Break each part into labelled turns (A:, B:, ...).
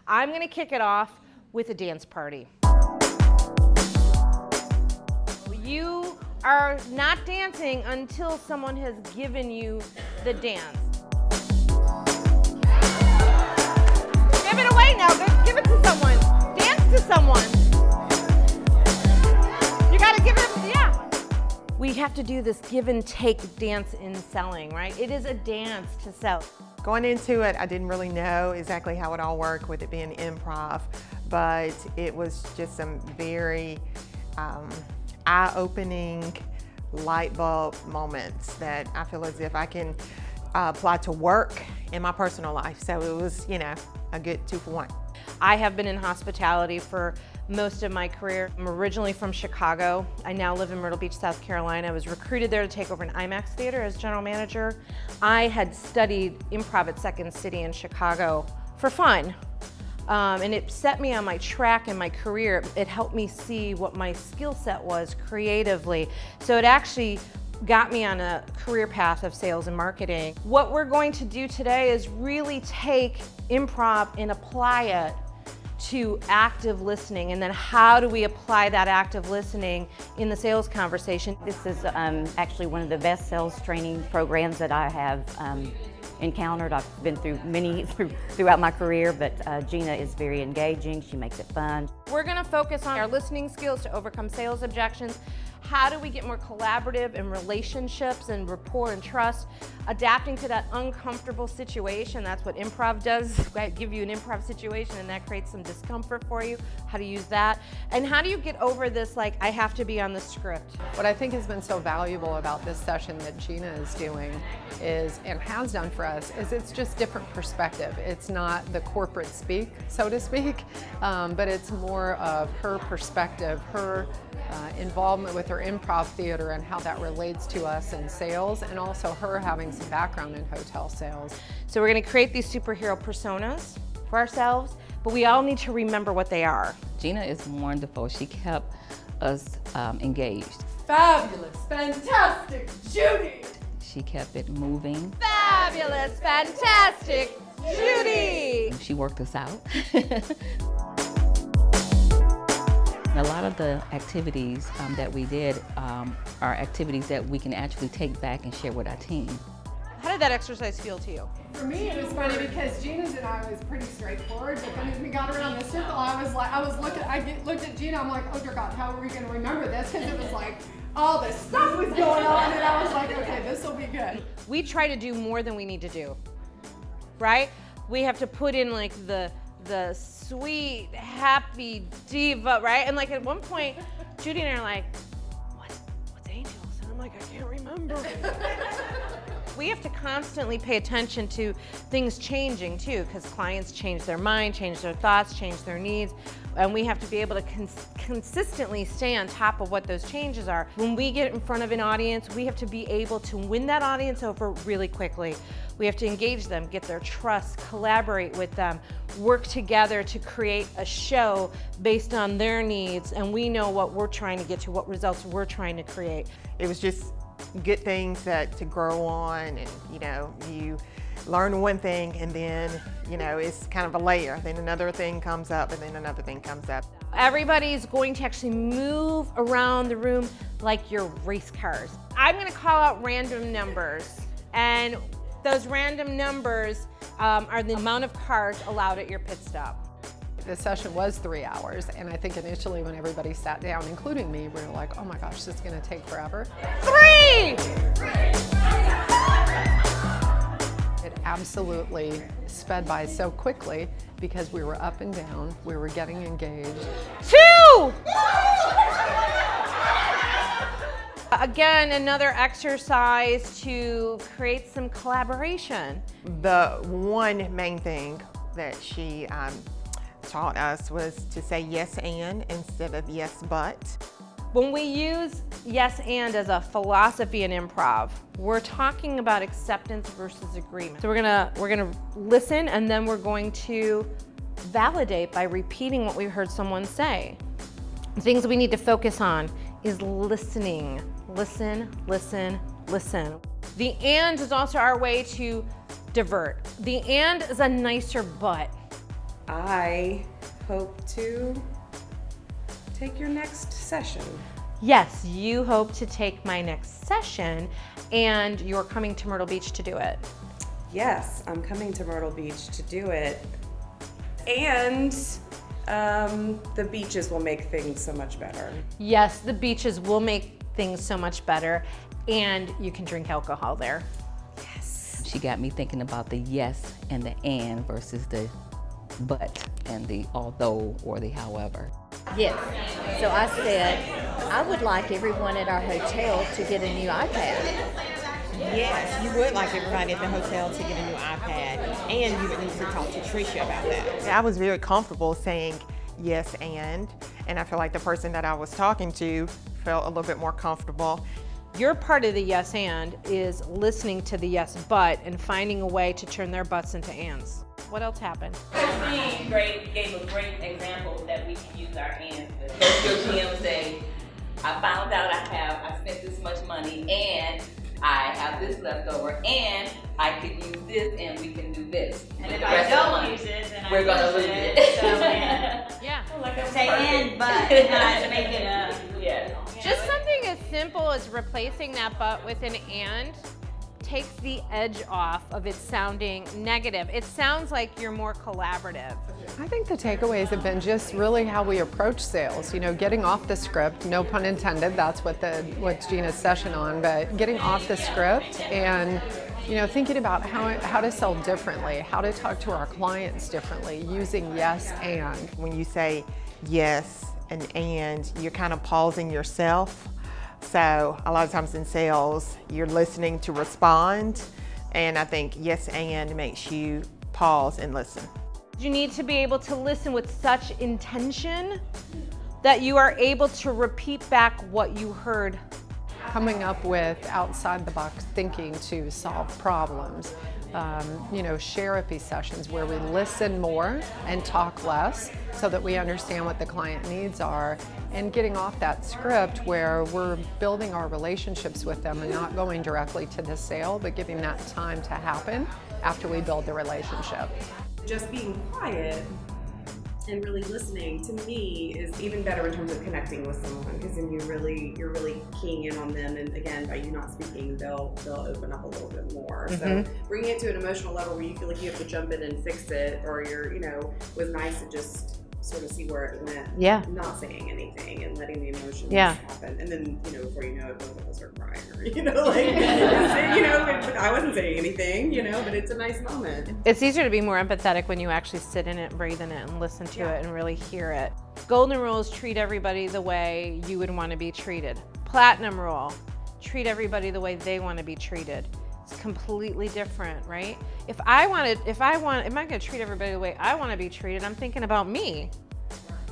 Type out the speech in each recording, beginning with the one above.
A: I'm gonna kick it off with a dance party. You are not dancing until someone has given you the dance. Give it away now, give it to someone. Dance to someone. You gotta give it, yeah. We have to do this give and take dance in selling, right? It is a dance to sell.
B: Going into it, I didn't really know exactly how it all worked with it being improv, but it was just some very eye-opening light bulb moments that I feel as if I can apply to work in my personal life. So it was, you know, a good 2 for 1.
A: I have been in hospitality for most of my career. I'm originally from Chicago. I now live in Myrtle Beach, South Carolina. I was recruited there to take over an IMAX theater as general manager. I had studied improv at Second City in Chicago for fun. And it set me on my track in my career. It helped me see what my skill set was creatively. So it actually got me on a career path of sales and marketing. What we're going to do today is really take improv and apply it to active listening, and then how do we apply that active listening in the sales conversation?
C: This is actually one of the best sales training programs that I have encountered. I've been through many throughout my career, but Gina is very engaging. She makes it fun.
A: We're gonna focus on our listening skills to overcome sales objections. How do we get more collaborative in relationships and rapport and trust? Adapting to that uncomfortable situation, that's what improv does. I give you an improv situation and that creates some discomfort for you. How to use that. And how do you get over this, like, I have to be on the script?
D: What I think has been so valuable about this session that Gina is doing is, and has done for us, is it's just different perspective. It's not the corporate speak, so to speak, but it's more of her perspective, her involvement with her improv theater and how that relates to us in sales, and also her having some background in hotel sales.
A: So we're gonna create these superhero personas for ourselves, but we all need to remember what they are.
E: Gina is wonderful. She kept us engaged.
F: Fabulous, fantastic, Judy!
E: She kept it moving.
A: Fabulous, fantastic, Judy!
E: She worked us out. A lot of the activities that we did are activities that we can actually take back and share with our team.
A: How did that exercise feel to you?
F: For me, it was funny because Gina's and I was pretty straightforward, but then as we got around the circle, I looked at Gina, I'm like, oh dear God, how are we gonna remember this? Because it was like, all this stuff was going on, and I was like, okay, this will be good.
A: We try to do more than we need to do, right? We have to put in like the sweet, happy diva, right? And like at one point, Judy and I are like, what's angels? And I'm like, I can't remember. We have to constantly pay attention to things changing too, because clients change their mind, change their thoughts, change their needs, and we have to be able to consistently stay on top of what those changes are. When we get in front of an audience, we have to be able to win that audience over really quickly. We have to engage them, get their trust, collaborate with them, work together to create a show based on their needs, and we know what we're trying to get to, what results we're trying to create.
B: It was just good things to grow on, and you know, you learn one thing and then, you know, it's kind of a layer. Then another thing comes up and then another thing comes up.
A: Everybody's going to actually move around the room like your race cars. I'm gonna call out random numbers, and those random numbers are the amount of cars allowed at your pit stop.
D: The session was 3 hours, and I think initially when everybody sat down, including me, we were like, oh my gosh, this is gonna take forever.
A: 3!
D: It absolutely sped by so quickly because we were up and down, we were getting engaged.
A: 2! Again, another exercise to create some collaboration.
B: The one main thing that she taught us was to say yes and instead of yes but.
A: When we use yes and as a philosophy in improv, we're talking about acceptance versus agreement. So we're gonna listen, and then we're going to validate by repeating what we heard someone say. The things we need to focus on is listening. Listen, listen, listen. The and is also our way to divert. The and is a nicer but.
G: I hope to take your next session.
A: Yes, you hope to take my next session, and you're coming to Myrtle Beach to do it.
G: Yes, I'm coming to Myrtle Beach to do it. And the beaches will make things so much better.
A: Yes, the beaches will make things so much better, and you can drink alcohol there.
E: She got me thinking about the yes and the and versus the but and the although or the however.
H: Yes. So I said, I would like everyone at our hotel to get a new iPad.
B: Yes, you would like everybody at the hotel to get a new iPad, and you would need to talk to Tricia about that. I was very comfortable saying yes and I feel like the person that I was talking to felt a little bit more comfortable.
A: Your part of the yes and is listening to the yes but and finding a way to turn their buts into ands. What else happened?
I: Christine gave a great example that we can use our ands with. Let's go GM say, I found out I spent this much money and I have this left over and I could use this and we can do this.
J: And if I don't use it, then
I: we're gonna lose it.
J: So
A: Yeah.
J: say and but not make it a
A: Just something as simple as replacing that but with an and takes the edge off of it sounding negative. It sounds like you're more collaborative.
D: I think the takeaways have been just really how we approach sales. You know, getting off the script, no pun intended, that's what's Gina's session on, but getting off the script and thinking about how to sell differently, how to talk to our clients differently, using yes and.
B: When you say yes and you're kind of pausing yourself. So a lot of times in sales, you're listening to respond, and I think yes and makes you pause and listen.
A: You need to be able to listen with such intention that you are able to repeat back what you heard.
D: Coming up with outside the box thinking to solve problems. Therapy sessions where we listen more and talk less so that we understand what the client needs are, and getting off that script where we're building our relationships with them and not going directly to the sale, but giving that time to happen after we build the relationship.
G: Just being quiet and really listening to me is even better in terms of connecting with someone, because then you're really keying in on them, and again, by you not speaking, they'll open up a little bit more. So bringing it to an emotional level where you feel like you have to jump in and fix it, or was nice to just sort of see where it went.
A: Yeah.
G: Not saying anything and letting the emotions
A: Yeah.
G: happen, and then before you know it, both of us are crying, but I wasn't saying anything, but it's a nice moment.
A: It's easier to be more empathetic when you actually sit in it, breathe in it, and listen to it and really hear it. Golden rule is treat everybody the way you would want to be treated. Platinum rule, treat everybody the way they want to be treated. It's completely different, right? If I'm going to treat everybody the way I want to be treated, I'm thinking about me.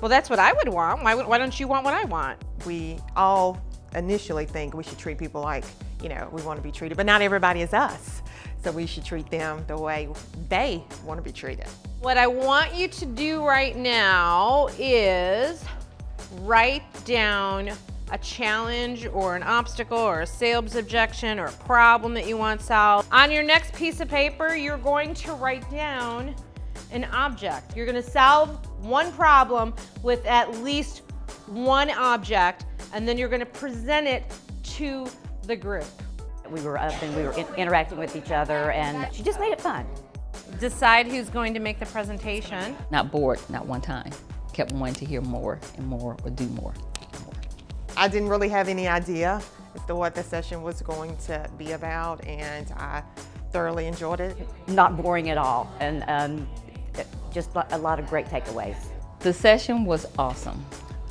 A: Well, that's what I would want. Why don't you want what I want?
B: We all initially think we should treat people like, we want to be treated, but not everybody is us. So we should treat them the way they want to be treated.
A: What I want you to do right now is write down a challenge or an obstacle or a sales objection or a problem that you want solved. On your next piece of paper, you're going to write down an object. You're going to solve one problem with at least one object, and then you're going to present it to the group.
C: We were up and we were interacting with each other, and she just made it fun.
A: Decide who's going to make the presentation.
E: Not bored, not one time. Kept wanting to hear more and more or do more.
B: I didn't really have any idea as to what the session was going to be about, and I thoroughly enjoyed it.
C: Not boring at all, and just a lot of great takeaways.
E: The session was awesome.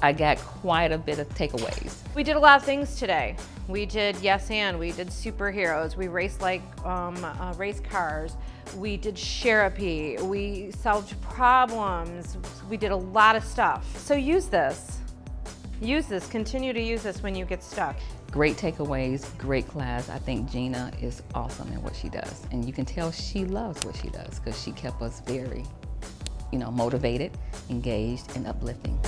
E: I got quite a bit of takeaways.
A: We did a lot of things today. We did yes and, we did superheroes, we raced like race cars, we did therapy, we solved problems, we did a lot of stuff. So use this, continue to use this when you get stuck.
E: Great takeaways, great class. I think Gina is awesome at what she does. And you can tell she loves what she does because she kept us very, motivated, engaged, and uplifting.